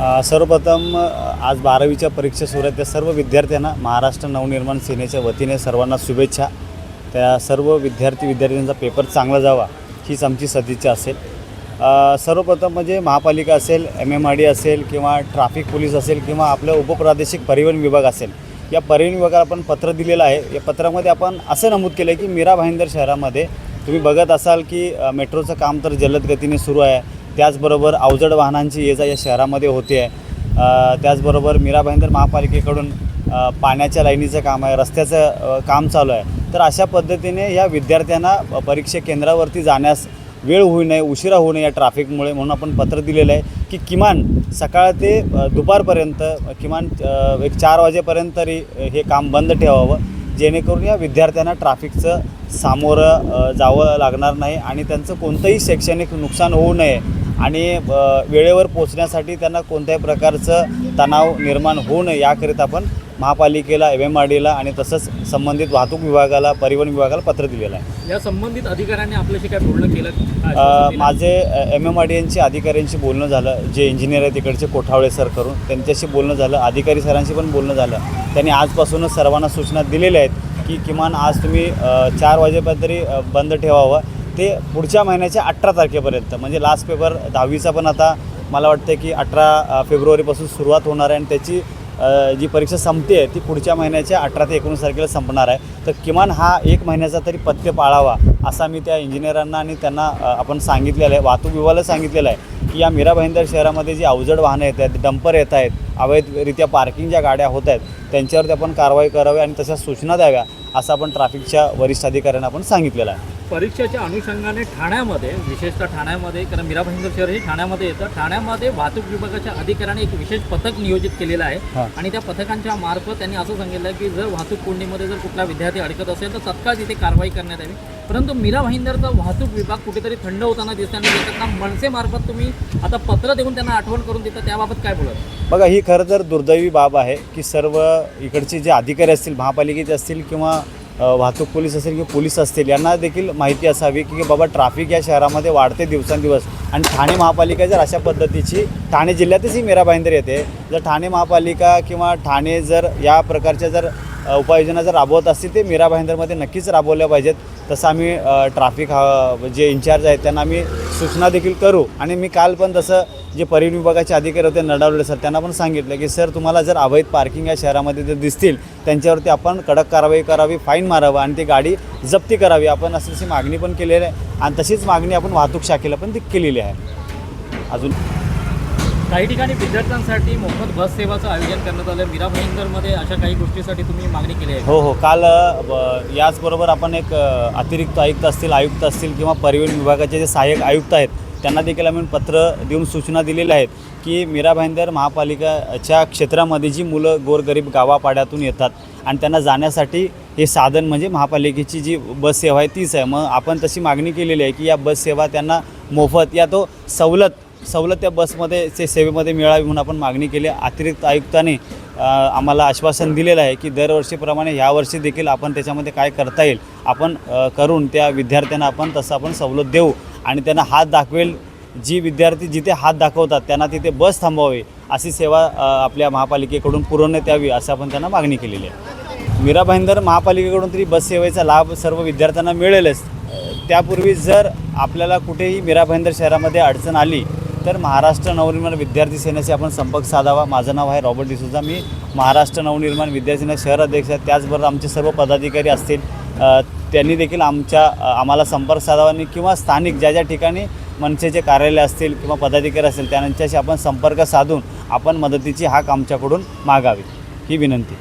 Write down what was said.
सर्वप्रथम आज 12वीच्या परीक्षा सुरू आहेत. त्या सर्व विद्यार्थ्यांना महाराष्ट्र नवनिर्माण सेनेच्या वतीने सर्वांना शुभेच्छा. त्या सर्व विद्यार्थ्यांचा पेपर चांगला जावा हीच आमची सदिच्छा असेल. सर्वप्रथम म्हणजे महापालिका असेल, MMRD असेल किंवा ट्रॅफिक पोलीस असेल किंवा आपलं उपप्रादेशिक परिवहन विभाग असेल, या परिवहन विभागाला आपण पत्र दिलेलं आहे. या पत्रामध्ये आपण असं नमूद केलं आहे की मीरा भाईंदर शहरामध्ये तुम्ही बघत असाल की मेट्रोचं काम तर जलद गतीने सुरू आहे. त्याचबरोबर अवजड वाहनांची ये जा या शहरामध्ये होते आहे. त्याचबरोबर मीरा भाईंदर महापालिकेकडून पाण्याच्या लाईनीचं काम आहे, रस्त्याचं काम चालू आहे. तर अशा पद्धतीने या विद्यार्थ्यांना परीक्षा केंद्रावरती जाण्यास वेळ होऊ नये, उशिरा होऊ नये या ट्रॅफिकमुळे, म्हणून आपण पत्र दिलेलं आहे की किमान सकाळ ते दुपारपर्यंत किमान एक 4 वाजेपर्यंत तरी हे काम बंद ठेवावं, जेणेकरून या विद्यार्थ्यांना ट्रॅफिकचं सामोरं जावं लागणार नाही आणि त्यांचं कोणतंही शैक्षणिक नुकसान होऊ नये आणि वेळेवर पोचण्यासाठी त्यांना कोणत्याही प्रकारचं तणाव निर्माण होऊ नये याकरिता आपण महापालिकेला, MMRDला आणि तसंच संबंधित वाहतूक विभागाला, परिवहन विभागाला पत्र दिलेलं आहे. या संबंधित अधिकाऱ्यांनी आपल्याशी काय बोलणं केलं? माझे MMRDचे अधिकाऱ्यांशी बोलणं झालं, जे इंजिनियर आहे तिकडचे कोठावळे सर करून त्यांच्याशी बोलणं झालं. अधिकारी सरांशी पण बोलणं झालं. त्यांनी आजपासूनच सर्वांना सूचना दिलेल्या आहेत की किमान आज तुम्ही 4 वाजेपर्यंत तरी बंद ठेवावं, ते पुढच्या महिन्याच्या 18 तारखेपर्यंत. म्हणजे लास्ट पेपर 10वीचा पण आता मला वाटतं की 18 फेब्रुवारीपासून सुरुवात होणार आहे आणि त्याची जी परीक्षा संपते आहे ती पुढच्या महिन्याच्या 18 ते 19 तारखेला संपणार आहे. तर किमान हा 1 महिन्याचा तरी पथ्य पाळावा असा मी त्या इंजिनियरांना आणि त्यांना आपण सांगितलेलं आहे. वाहतूक विभागाला सांगितलेलं आहे की या मीरा भाईंदर शहरामध्ये जी अवजड वाहनं येत आहेत, डंपर येत आहेत, अवैधरित्या पार्किंग ज्या गाड्या होत आहेत त्यांच्यावरती आपण कारवाई करावी आणि तशा सूचना द्याव्या असं आपण ट्रॅफिकच्या वरिष्ठ अधिकाऱ्यांना आपण सांगितलेलं आहे. परीक्षेच्या अनुषंगाने ठाण्यामध्ये, विशेषतः ठाण्यामध्ये, कारण मीरा भाईंदर शहर हे ठाण्यामध्ये येतं, ठाण्यामध्ये वाहतूक विभागाच्या अधिकाऱ्याने एक विशेष पथक नियोजित केलेलं आहे आणि त्या पथकांच्या मार्फत त्यांनी असं सांगितलं की जर वाहतूक कोंडीमध्ये जर कुठला विद्यार्थी अडकत असेल तर तत्काळ तिथे कारवाई करण्यात यावी. परंतु मीरा भाईंदरचा वाहतूक विभाग कुठेतरी थंड होताना दिसताना त्यांना मनसेमार्फत तुम्ही आता पत्र देऊन त्यांना आठवण करून देता, त्याबाबत काय बोलत? बघा, ही खरं तर दुर्दैवी बाब आहे की सर्व इकडचे जे अधिकारी असतील, महापालिकेचे असतील किंवा वाहतूक पोलीस असेल किंवा पोलीस असतील, यांना देखील माहिती असावी की बाबा ट्रॅफिक या शहरामध्ये वाढते दिवसेंदिवस आणि ठाणे महापालिका जर अशा पद्धतीची, ठाणे जिल्ह्यातच ही मीरा भाईंदर येते, जर ठाणे महापालिका किंवा ठाणे जर या प्रकारच्या जर उपाययोजना जर राबवत असतील ते मीरा भाईंदरमध्ये नक्कीच राबवल्या पाहिजेत. तसं आम्ही ट्रॅफिक जे इंचार्ज आहेत त्यांना आम्ही सूचना देखील करू. आणि मी काल पण तसं जे परिवहन विभागाचे अधिकारी होते नडावले सर, त्यांना पण सांगितलं की सर तुम्हाला जर अवैध पार्किंग या शहरामध्ये जर दिसतील त्यांच्यावरती आपण कडक कारवाई करावी, फाईन मारावं आणि ती गाडी जप्ती करावी. आपण अशी मागणी पण केलेली आहे आणि तशीच मागणी आपण वाहतूक शाखेला पण ती केलेली आहे. अजून काही ठिकाणी विद्यार्थ्यांसाठी मोफत बस सेवाचं आयोजन करण्यात आलं. मीरा भाईंदरमध्ये अशा काही गोष्टीसाठी तुम्ही मागणी केली आहे? हो, काल याचबरोबर आपण एक अतिरिक्त आयुक्त असतील किंवा परिवहन विभागाचे जे सहाय्यक आयुक्त आहेत त्यांना देखील आम्ही पत्र देऊन सूचना दिलेल्या आहेत की मीरा भाईंदर महापालिकाच्या क्षेत्रामध्ये जी मुलं गोरगरीब गावापाड्यातून येतात आणि त्यांना जाण्यासाठी हे साधन म्हणजे महापालिकेची जी बस सेवा आहे तीच आहे. मग आपण तशी मागणी केलेली आहे की या बस सेवा त्यांना मोफत या तो सवलत त्या बसमध्ये सेवेमध्ये मिळावी म्हणून आपण मागणी केली. अतिरिक्त आयुक्ताने आम्हाला आश्वासन दिलेलं आहे की दरवर्षीप्रमाणे यावर्षी देखील आपण त्याच्यामध्ये काय करता येईल आपण करून त्या विद्यार्थ्यांना आपण तसं आपण सवलत देऊ आणि त्यांना हात दाखवेल, जी विद्यार्थी जिथे हात दाखवतात त्यांना तिथे बस थांबवावी अशी सेवा आपल्या महापालिकेकडून पुरवण्यात यावी असं आपण त्यांना मागणी केलेली आहे. मीरा भाईंदर महापालिकेकडून तरी बस सेवेचा लाभ सर्व विद्यार्थ्यांना मिळेलच. त्यापूर्वी जर आपल्याला कुठेही मीरा भाईंदर शहरामध्ये अडचण आली तर महाराष्ट्र नवनिर्माण विद्यार्थी सेनेशी आपण संपर्क साधावा. माझं नाव आहे रॉबर्ट डिसूजा, मी महाराष्ट्र नवनिर्माण विद्यार्थी सेना शहर अध्यक्ष आहे. त्याचबरोबर आमचे सर्व पदाधिकारी असतील त्यांनी देखील आम्हाला संपर्क साधावा आणि किंवा स्थानिक ज्या ठिकाणी मनसेचे कार्यालय असतील किंवा पदाधिकारी असतील त्यांच्याशी आपण संपर्क साधून आपण मदतीची हाक आमच्याकडून मागावी ही विनंती.